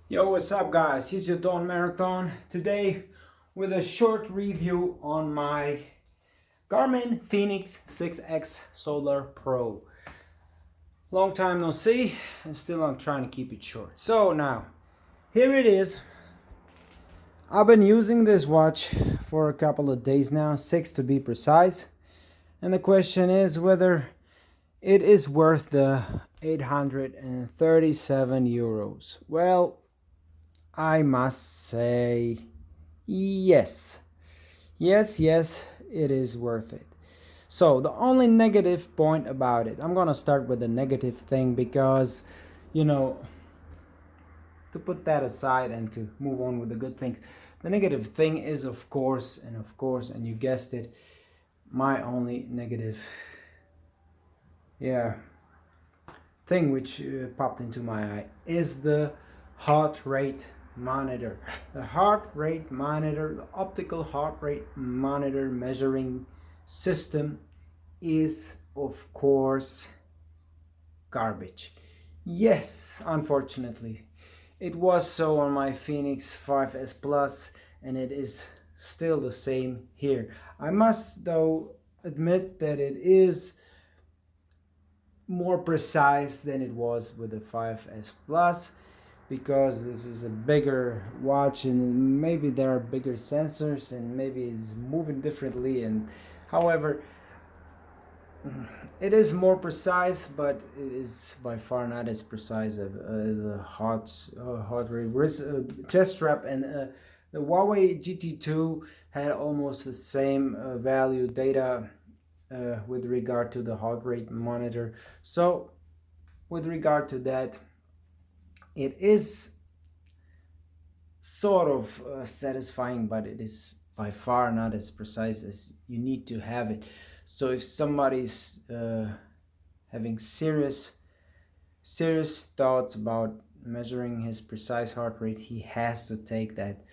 Yo, what's up guys? Here's your Dawn Marathon. Today with a short review on my Garmin Fenix 6X Solar Pro. Long time no see, and still I'm trying to keep it short. So now, here it is. I've been using this watch for a couple of days now, 6 to be precise. And the question is whether it is worth the 837 euros. Well, I must say yes. Yes, it is worth it. So the only negative point about it, I'm gonna start with the negative thing because, you know, to put that aside and to move on with the good things. The negative thing is, of course, and you guessed it, my only negative, yeah, thing which popped into my eye is the heart rate monitor. The heart rate monitor, the optical heart rate monitor measuring system is, of course, garbage. Yes, unfortunately. It was so on my Fenix 5S Plus, and it is still the same here. I must, though, admit that it is more precise than it was with the 5S Plus, because this is a bigger watch and maybe there are bigger sensors and maybe it's moving differently, and however it is more precise, but it is by far not as precise as a heart rate chest strap. And the Huawei GT2 had almost the same value data with regard to the heart rate monitor. So with regard to that, it is sort of satisfying, but it is by far not as precise as you need to have it. So if somebody's having serious thoughts about measuring his precise heart rate, he has to take that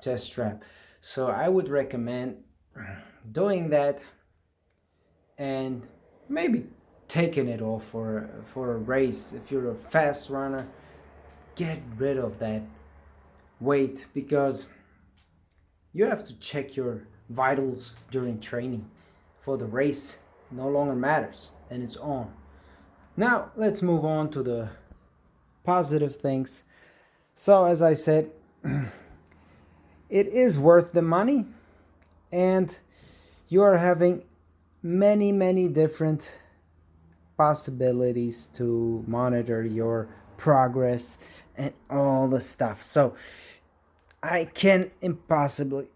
chest strap. So I would recommend doing that and maybe taking it off for a race. If you're a fast runner, get rid of that weight, because you have to check your vitals during training. For the race, it no longer matters, and it's on. Now let's move on to the positive things. So as I said, it is worth the money, and you are having many different possibilities to monitor your progress and all the stuff. So I can't possibly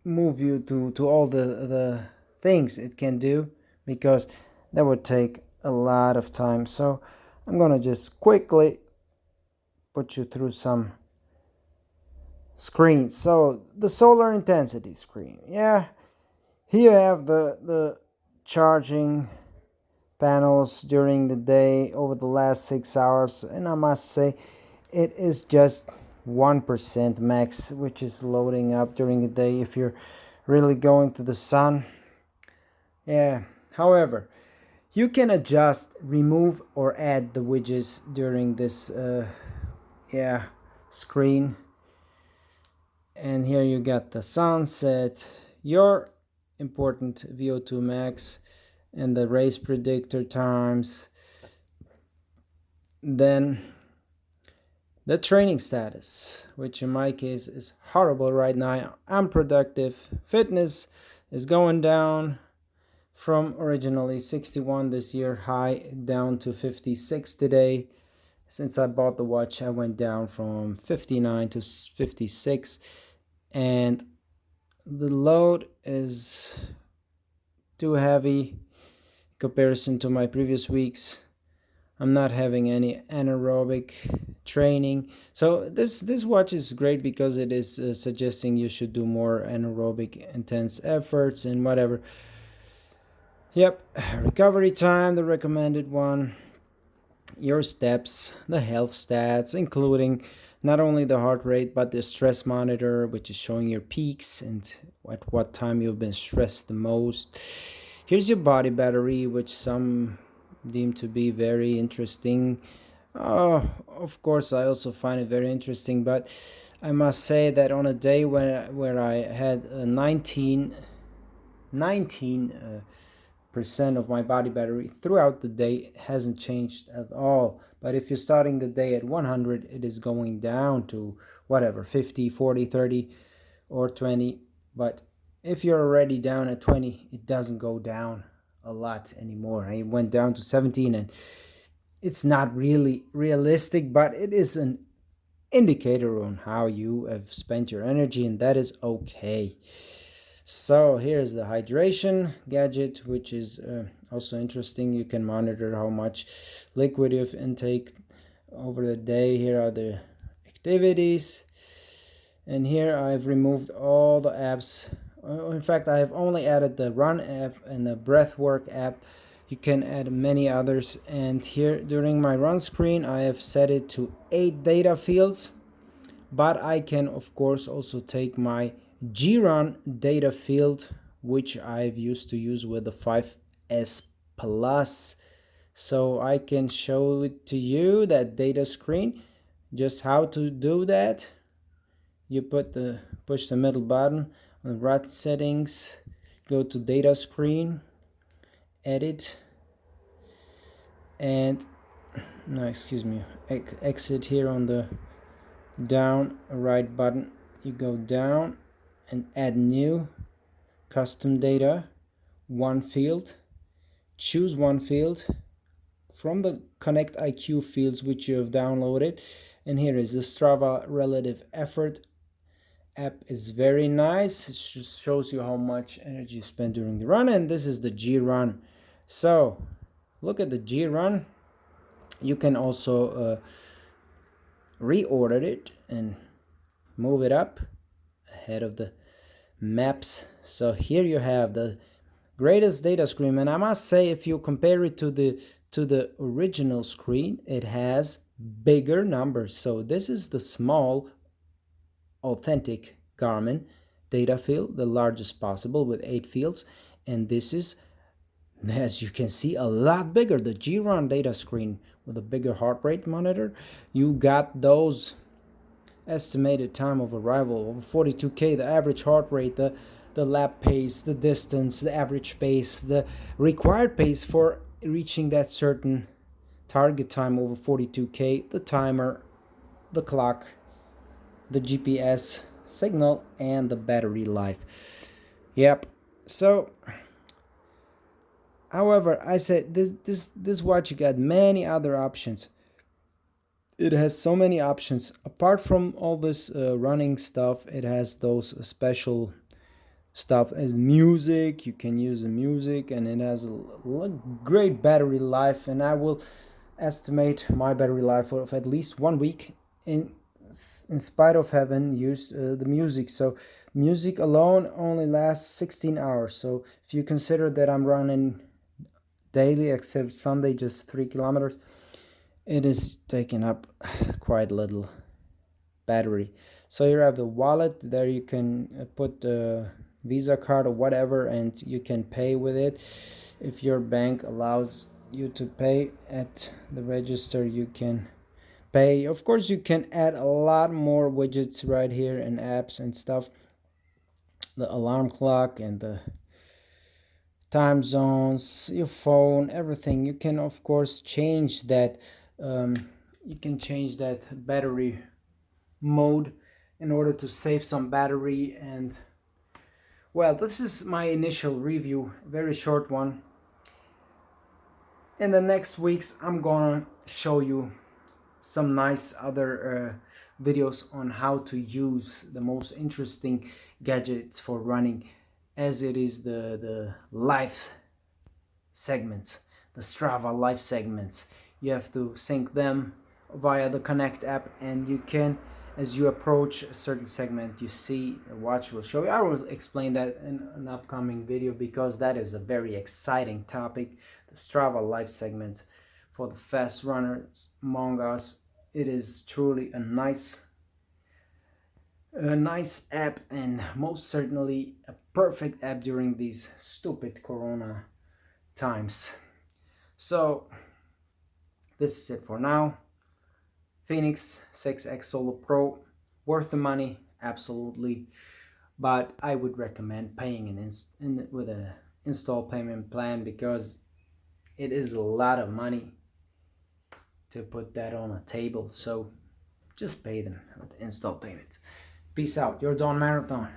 move you to all the things it can do, because that would take a lot of time. So I'm gonna just quickly put you through some screens. So the solar intensity screen, yeah, here you have the charging panels during the day over the last 6 hours, and I must say it is just 1% max, which is loading up during the day if you're really going to the sun. Yeah, however, you can adjust, remove, or add the widgets during this screen. And here you got the sunset, your important VO2 max, and the race predictor times. Then the training status, which in my case is horrible right now. Unproductive. Fitness is going down from originally 61 this year high down to 56 today. Since I bought the watch, I went down from 59 to 56, and the load is too heavy in comparison to my previous weeks. I'm not having any anaerobic training. So this watch is great because it is suggesting you should do more anaerobic intense efforts and whatever. Yep, recovery time, the recommended one, your steps, the health stats, including not only the heart rate but the stress monitor, which is showing your peaks and at what time you've been stressed the most. Here's your body battery, which some deem to be very interesting. Oh, of course, I also find it very interesting, but I must say that on a day where I had 19 percent of my body battery throughout the day, it hasn't changed at all. But if you're starting the day at 100, it is going down to whatever, 50, 40, 30, or 20. But if you're already down at 20, it doesn't go down a lot anymore. It went down to 17, and it's not really realistic, but it is an indicator on how you have spent your energy, and that is okay. So here's the hydration gadget, which is also interesting. You can monitor how much liquid you've intake over the day. Here are the activities, and here I've removed all the apps. In fact, I have only added the run app and the breathwork app. You can add many others, and here during my run screen I have set it to 8 data fields, but I can of course also take my GRUN data field, which I've used to use with the 5S Plus. So I can show it to you, that data screen, just how to do that. You push the middle button on the right settings, go to data screen, edit, and no, excuse me, exit here on the down right button. You go down and add new, custom data, one field, choose one field from the Connect IQ fields which you have downloaded, and here is the Strava relative effort app. Is very nice. It just shows you how much energy you spent during the run, and this is the G run. So look at the G run. You can also reorder it and move it up ahead of the maps. So here you have the greatest data screen, and I must say, if you compare it to the original screen, it has bigger numbers. So this is the small authentic Garmin data field, the largest possible with 8 fields, and this is, as you can see, a lot bigger, the GRUN data screen with a bigger heart rate monitor. You got those estimated time of arrival over 42k, the average heart rate, the lap pace, the distance, the average pace, the required pace for reaching that certain target time over 42k, the timer, the clock, the GPS signal, and the battery life. Yep. So however, I said this watch got many other options. It has so many options. Apart from all this running stuff, it has those special stuff as music. You can use the music, and it has a great battery life, and I will estimate my battery life of at least 1 week in spite of having used the music. So music alone only lasts 16 hours. So if you consider that I'm running daily except Sunday just 3 kilometers, it is taking up quite little battery. So you have the wallet there. You can put the Visa card or whatever, and you can pay with it. If your bank allows you to pay at the register, you can pay. Of course, you can add a lot more widgets right here and apps and stuff. The alarm clock and the time zones, your phone, everything. You can of course change that. You can change that battery mode in order to save some battery. And well, this is my initial review, very short one. In the next weeks I'm gonna show you some nice other videos on how to use the most interesting gadgets for running, as it is the life segments, the Strava life segments. You have to sync them via the Connect app, and you can, as you approach a certain segment, you see the watch will show you. I will explain that in an upcoming video, because that is a very exciting topic. The Strava life segments for the fast runners among us. It is truly a nice app, and most certainly a perfect app during these stupid corona times. So this is it for now. Phoenix 6X Solo Pro, worth the money, absolutely. But I would recommend paying with an install payment plan because it is a lot of money to put that on a table. So just pay them with install payment. Peace out. Your Dawn Marathon.